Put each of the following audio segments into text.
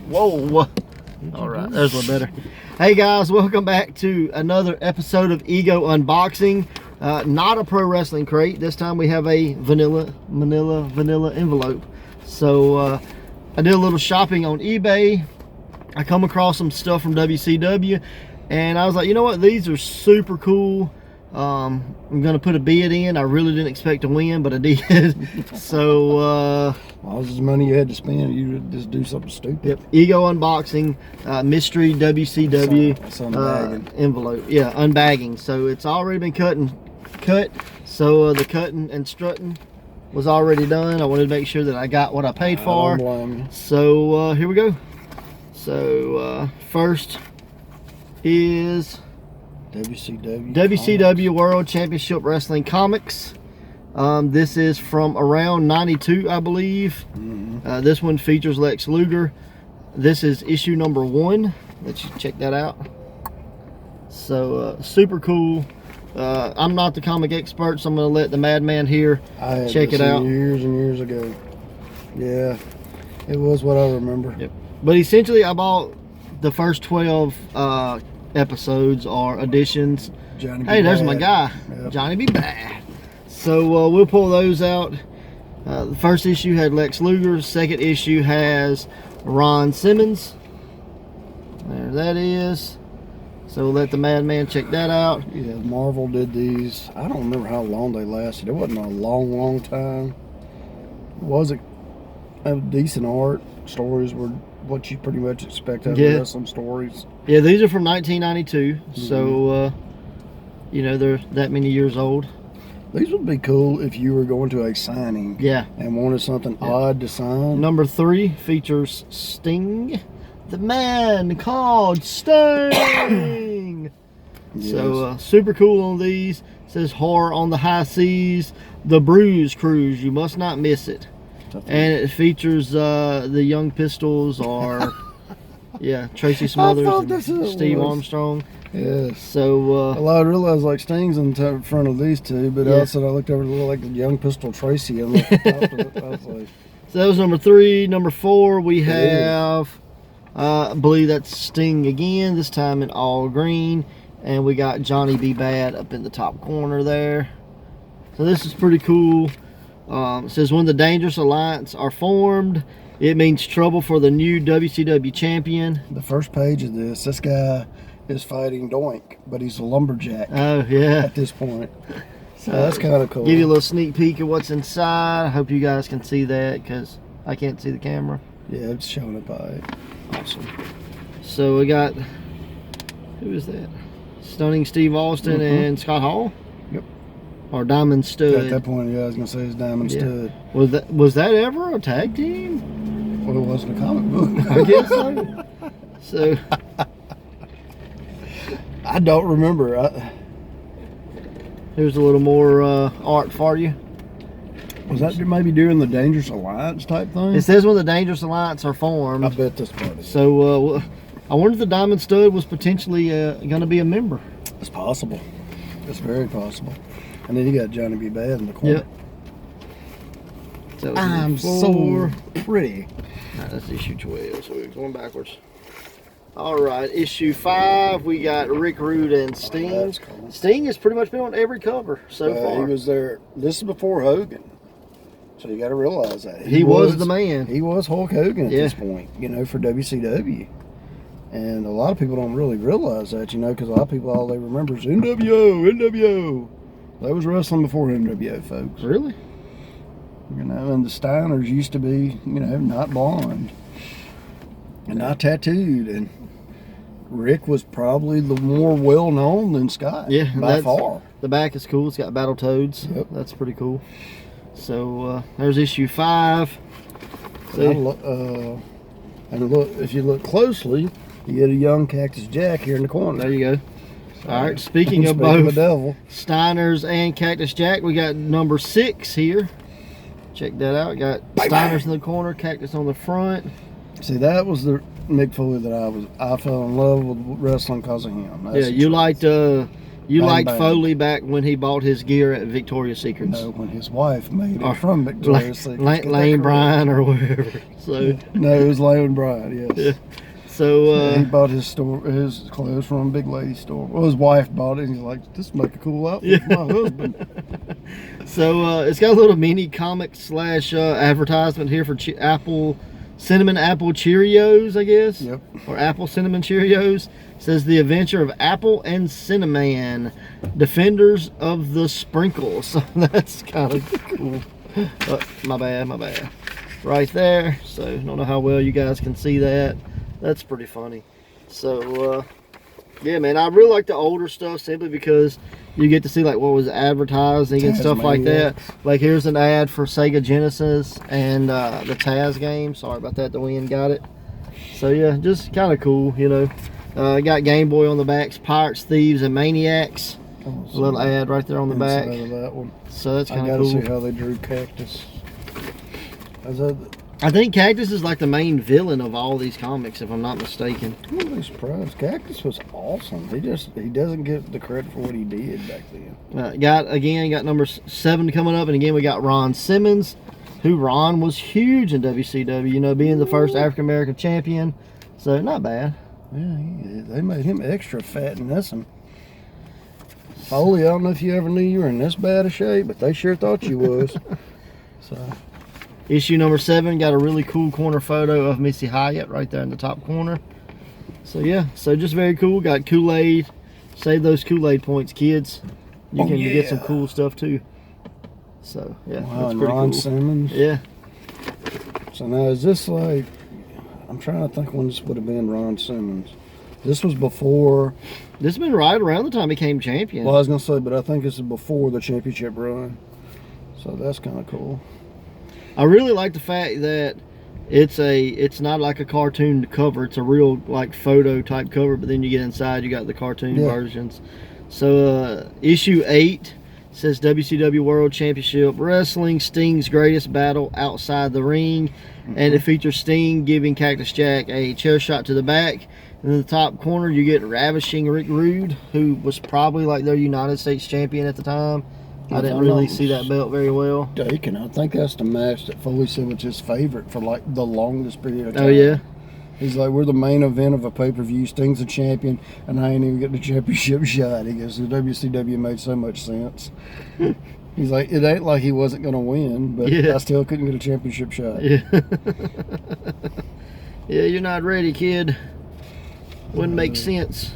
Whoa. All right, there's a little better. Hey guys, welcome back to another episode of Ego Unboxing. Not a pro wrestling crate. This time we have a vanilla envelope. So I did a little shopping on eBay. I come across some stuff from WCW, and I was like, you know what? These are super cool. I'm gonna put a bid in. I really didn't expect to win, but I did. So all this money you had to spend, you would just do something stupid. Yep. Ego Unboxing, mystery WCW envelope. Yeah, unbagging. So it's already been cut. So the cutting and strutting was already done. I wanted to make sure that I got what I paid for. I don't blame you. So here we go. So first is WCW World Championship Wrestling Comics. This is from around 92, I believe. This one features Lex Luger. This is issue number 1. Let's check that out. So super cool. I'm not the comic expert, so I'm going to let the madman here check it out. Years and years ago. Yeah, it was what I remember. Yep. But essentially, I bought the first 12 episodes or editions. Hey, there's my guy. Yep. Johnny B. Bad. So we'll pull those out. The first issue had Lex Luger. Second issue has Ron Simmons. There that is. So we'll let the madman check that out. Yeah, Marvel did these. I don't remember how long they lasted. It wasn't a long time. Was it a decent art? Stories were what you pretty much expect out of wrestling stories. Yeah, these are from 1992. So, you know, they're that many years old. These would be cool if you were going to a signing. Yeah. And wanted something odd to sign. Number 3 features Sting, the man called Sting. Yes. So super cool on these. It says horror on the high seas, the Bruise Cruise. You must not miss it. And it features the Young Pistols or Tracy Smothers and Steve Armstrong. Yes. So well, I realized like Sting's in front of these two, but also I looked over to look like the Young Pistol Tracy on the top of it. I was like, so that was number 3. Number 4 we have I believe that's Sting again, this time in all green, and we got Johnny B. Bad up in the top corner there. So this is pretty cool. It says when the Dangerous Alliance are formed, it means trouble for the new WCW champion. The first page of this guy is fighting Doink, but he's a lumberjack. Oh yeah. At this point, so that's kind of cool. Give you a little sneak peek of what's inside. I hope you guys can see that because I can't see the camera. Yeah, it's showing it by. Awesome. So we got, who is that? Stunning Steve Austin and Scott Hall. Yep. Or Diamond Stud. At that point, I was gonna say it's Diamond Stud. Was that ever a tag team? Well, it wasn't a comic book. I guess so. So I don't remember. Here's a little more art for you. Was that maybe during the Dangerous Alliance type thing? It says when the Dangerous Alliance are formed. I bet this part is. So I wonder if the Diamond Stud was potentially going to be a member. It's possible. It's very possible. And then you got Johnny B. Bad in the corner. Yep. So I'm so pretty. Right, that's issue 12, so we're going backwards. All right, issue 5, we got Rick Rude and Sting. Oh, that's cool. Sting has pretty much been on every cover so far. He was there. This is before Hogan. So you got to realize that. He was the man. He was Hulk Hogan at this point, you know, for WCW. And a lot of people don't really realize that, you know, because a lot of people, all they remember is NWO. They was wrestling before NWO, folks. Really? You know, and the Steiners used to be, you know, not blonde and not tattooed. And Rick was probably the more well-known than Scott. Yeah, by far. The back is cool. It's got Battletoads. Yep. That's pretty cool. So there's issue 5. So, and look, if you look closely, you get a young Cactus Jack here in the corner. There you go. So, all right, speaking of both Steiners and Cactus Jack, we got number 6 here. Check that out. Got Steiners in the corner, Cactus on the front. See, that was the Mick Foley that I fell in love with wrestling because of him. That's you liked You Bang liked Bang. Foley back when he bought his gear at Victoria's Secrets. No, when his wife made Or it from Victoria's Secret. Lane Bryant or wherever. So No, it was Lane Bryant, yes. yeah. So he bought his clothes from a big lady store. Well, his wife bought it, and he's like, "This make a cool outfit for my husband." So it's got a little mini comic / advertisement here for cinnamon apple Cheerios, I guess. Yep. Or apple cinnamon Cheerios. It says the adventure of Apple and Cinnamon, defenders of the sprinkles. So that's kind of cool. My bad. Right there. So I don't know how well you guys can see that. That's pretty funny. So yeah, man, I really like the older stuff simply because you get to see like what was advertising and stuff like that. Like here's an ad for Sega Genesis and the Taz game. Sorry about that, the wind got it. So yeah, just kind of cool, you know. Got Game Boy on the backs, Pirates, Thieves, and Maniacs. A little ad right there on the back. Of that one. So that's I kind of gotta cool. see how they drew Cactus. I think Cactus is like the main villain of all these comics, if I'm not mistaken. I'm really surprised. Cactus was awesome. He doesn't get the credit for what he did back then. Got number 7 coming up, and again we got Ron Simmons, who Ron was huge in WCW, you know, being the first African American champion. So not bad. Yeah, they made him extra fat in this one. Foley, I don't know if you ever knew you were in this bad a shape, but they sure thought you was. So. Issue number 7 got a really cool corner photo of Missy Hyatt right there in the top corner. So yeah, so just very cool. Got Kool-Aid. Save those Kool-Aid points, kids. You can get some cool stuff too. So yeah, wow, that's and pretty Ron cool. Simmons. Yeah. So now is this like? I'm trying to think when this would have been Ron Simmons. This was before. This has been right around the time he became champion. Well, I was gonna say, but I think this is before the championship run. So that's kind of cool. I really like the fact that it's not like a cartoon cover. It's a real like photo type cover, but then you get inside, you got the cartoon versions. So issue 8 says WCW World Championship Wrestling, Sting's greatest battle outside the ring. And it features Sting giving Cactus Jack a chair shot to the back. And in the top corner, you get Ravishing Rick Rude, who was probably like their United States champion at the time. I didn't really see that belt very well. Dakin, I think that's the match that Foley said was his favorite for like the longest period of time. Oh yeah. He's like, we're the main event of a pay-per-view. Sting's a champion, and I ain't even getting the championship shot. He goes, the WCW made so much sense. He's like, it ain't like he wasn't going to win, but I still couldn't get a championship shot. Yeah. Yeah, you're not ready, kid. Wouldn't make sense.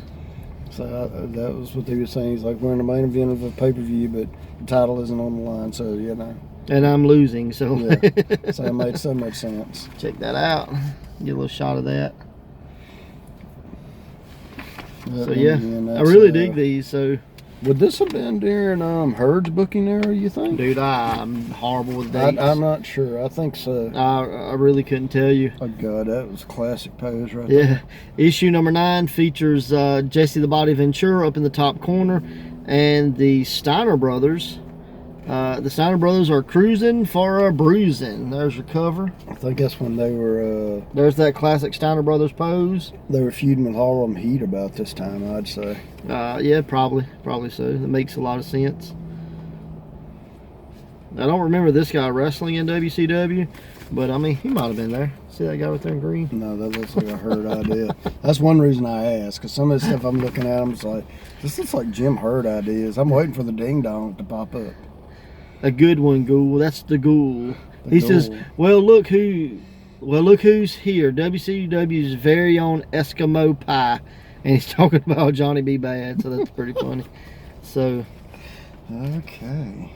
So that was what they were saying. He's like, we're in the main event of a pay-per-view, but the title isn't on the line, so, you know. And I'm losing, so. Yeah. So it made so much sense. Check that out. Get a little shot of that. But So yeah, again, I really dig these. So would this have been during Herd's booking era, you think? dude, I'm horrible with dates. I'm not sure. I think so. I really couldn't tell you. Oh god, that was a classic pose right there. Yeah. Issue number 9 features Jesse the Body Ventura up in the top corner, and the Steiner Brothers. The Steiner Brothers are cruising for a bruising. There's your cover. I think that's when they were. There's that classic Steiner Brothers pose. They were feuding with Harlem Heat about this time, I'd say. Yeah, probably so. That makes a lot of sense. I don't remember this guy wrestling in WCW, but I mean, he might have been there. See that guy right there in green? No, that looks like a Herd idea. That's one reason I asked, because some of the stuff I'm looking at, I'm just like, this looks like Jim Herd ideas. I'm waiting for the ding dong to pop up. A good one, Ghoul. That's the Ghoul. He says, well, look who's here. WCW's very own Eskimo Pie. And he's talking about Johnny B. Bad, so that's pretty funny. So, okay.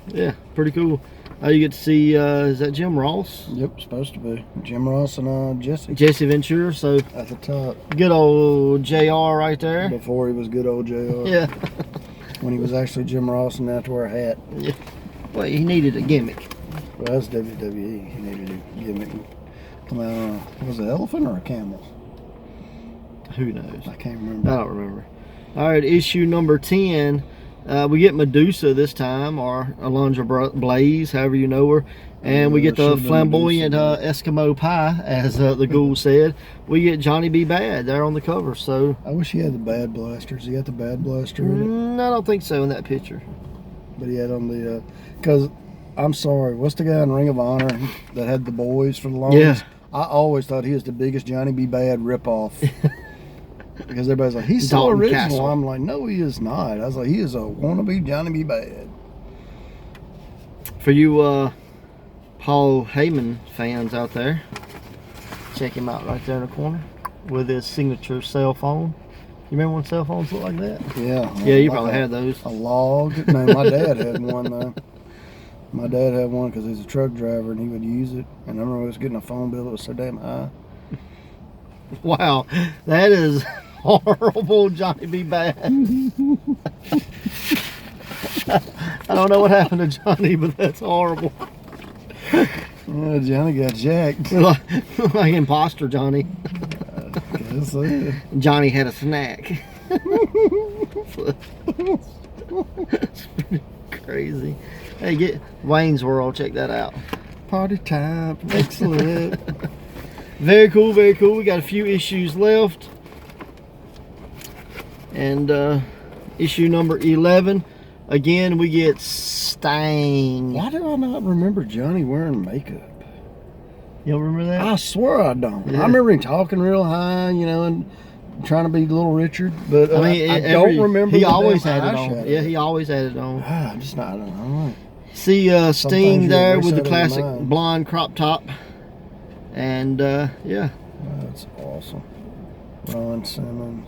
Yeah, pretty cool. You get to see, is that Jim Ross? Yep, supposed to be. Jim Ross and Jesse. Jesse Ventura, so. At the top. Good old JR right there. Before he was good old JR. Yeah. When he was actually Jim Ross and had to wear a hat. Yeah. Well, he needed a gimmick. Well, that's WWE. He needed a gimmick. Was it an elephant or a camel? Who knows? I can't remember. I don't remember. All right, issue number 10 We get Medusa this time, or Alondra Blaze, however you know her. And we get the flamboyant Eskimo Pie, as the ghoul said. We get Johnny B. Bad there on the cover. So I wish he had the Bad Blasters. He got the Bad Blaster in it? I don't think so in that picture. But he had on the, because I'm sorry, what's the guy in Ring of Honor that had the boys for the longest? Yeah. I always thought he was the biggest Johnny B. Bad ripoff. Because everybody's like, he's so Dalton original. Castle. I'm like, no, he is not. I was like, he is a wannabe Johnny B. Bad. For you Paul Heyman fans out there, check him out right there in the corner with his signature cell phone. You remember when cell phones looked like that? Yeah. Yeah, you like probably had those. A log. No, my dad had one though. My dad had one because he's a truck driver and he would use it. And I remember I was getting a phone bill that was so damn high. Wow, that is horrible, Johnny B. Bad. I don't know what happened to Johnny, but that's horrible. Yeah, Johnny got jacked. Like imposter Johnny. Guess so. Johnny had a snack. It's pretty crazy. Hey, get Wayne's World, check that out. Party time, excellent. Very cool, very cool. We got a few issues left. And issue number 11. Again, we get Stein. Why do I not remember Johnny wearing makeup? You don't remember that? I swear I don't. Yeah. I remember him talking real high, you know, and trying to be Little Richard, but I mean, I don't remember. He the always damn had it eyeshadow. on. Yeah, he always had it on. I'm just not, I don't know. See Sting things there you with the erase out of your classic mind. blonde crop top. And yeah. That's awesome. Ron Simmons.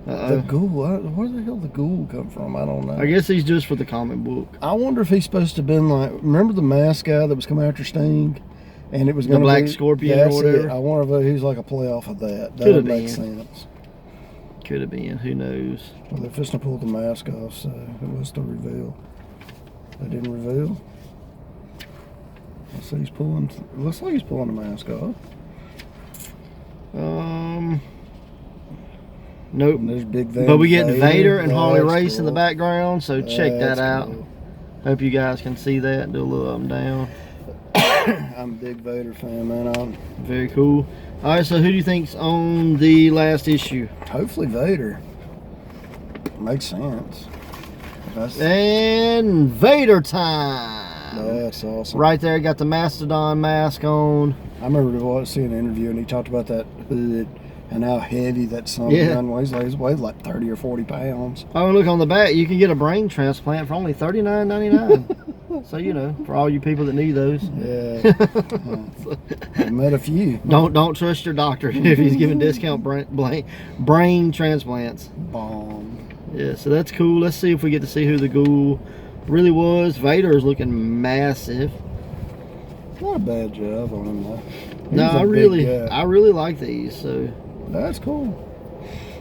The Uh-oh. ghoul, where the hell did the ghoul come from? I don't know. I guess he's just for the comic book. I wonder if he's supposed to have been like, remember the mask guy that was coming after Sting? And it was The going to Black be, Scorpion that's or whatever? it. I wonder if he's like a playoff of that. That Could would have make been. sense. Could have been. Who knows? Well, they're fixing to pull the mask off, so it was the reveal. They didn't reveal. Let's see, he's pulling. It looks like he's pulling the mask off. Nope. And there's Big Van But we get Vader and Harley That's Race in the cool. background, so check that That's out. cool. Hope you guys can see that. Do a little up and down. I'm a big Vader fan, man. Very cool. All right, so who do you think's on the last issue? Hopefully Vader. Makes sense. And Vader time. That's awesome. Right there, got the Mastodon mask on. I remember seeing an interview and he talked about that hood and how heavy that son of a Yeah. gun weighs. Like, it weighs like 30 or 40 pounds. Oh, and look on the back. You can get a brain transplant for only $39.99. So you know, for all you people that need those. Yeah. I met a few. Don't trust your doctor if he's giving discount brain transplants. Bomb. Yeah, so that's cool. Let's see if we get to see who the ghoul really was. Vader is looking massive. Not a bad job on him though. No, He's a I big really like these. So That's cool.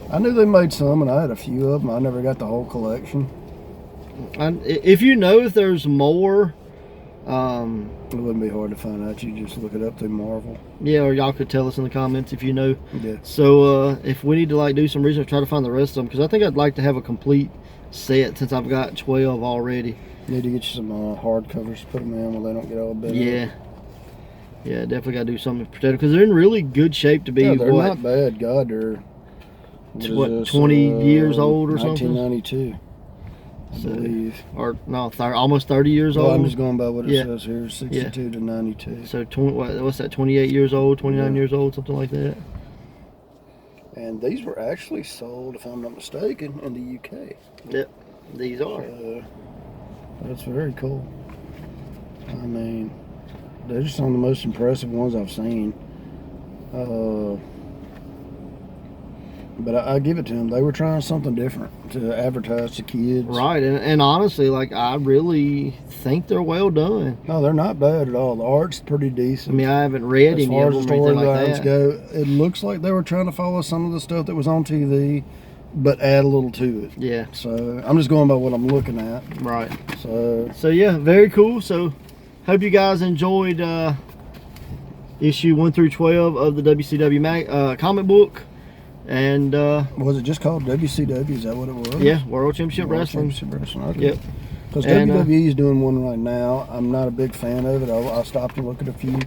I knew they made some, and I had a few of them. I never got the whole collection. if you know if there's more, It wouldn't be hard to find out. You just look it up through Marvel. yeah, or y'all could tell us in the comments if you know. Yeah. So if we need to like do some research, try to find the rest of them, because I think I'd like to have a complete set since I've got 12 already. Need to get you some hardcovers to put them in where they don't get all bent up. Yeah. Yeah, definitely got to do something to protect them because they're in really good shape to be, Yeah, they're what, not bad. God, they're what, 20 years old or something? 1992, I So, believe. or no, almost 30 years Well, old. I'm just going by what it Yeah. says here, 62 to 92. So what's that? 28 years old, 29 Yeah. years old, something like that. And these were actually sold, if I'm not mistaken, in the UK. Yep, these are. That's very cool. I mean, they're just some of the most impressive ones I've seen. But I give it to them. They were trying something different to advertise to kids. Right, and honestly, like I really think they're well done. No, they're not bad at all. The art's pretty I decent. mean, I haven't read As any far of as them the or anything like storylines that. go, it looks like they were trying to follow some of the stuff that was on TV, but add a little to it. Yeah, So I'm just going by what I'm looking at. right. So So yeah, very cool. So hope you guys enjoyed issue 1 through 12 of the WCW comic book. And was it just called WCW? Is that what it was? yeah, World Championship World Wrestling. Championship Wrestling. Okay. Yep. Because And, WWE is doing one right now. I'm not a big fan of it. I stopped and looked at a few,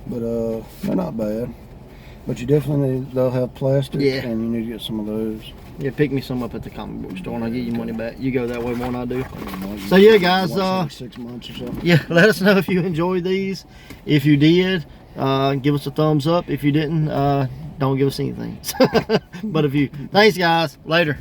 but they're not bad. But you definitely they'll have plastic, Yeah. and you need to get some of those. Yeah, pick me some up at the comic book store and I'll get you money back. You go that way more than I do. So yeah, guys, Once every 6 months or something. yeah, let us know if you enjoyed these. If you did, give us a thumbs up. If you didn't, don't give us anything. But if you, thanks guys, later.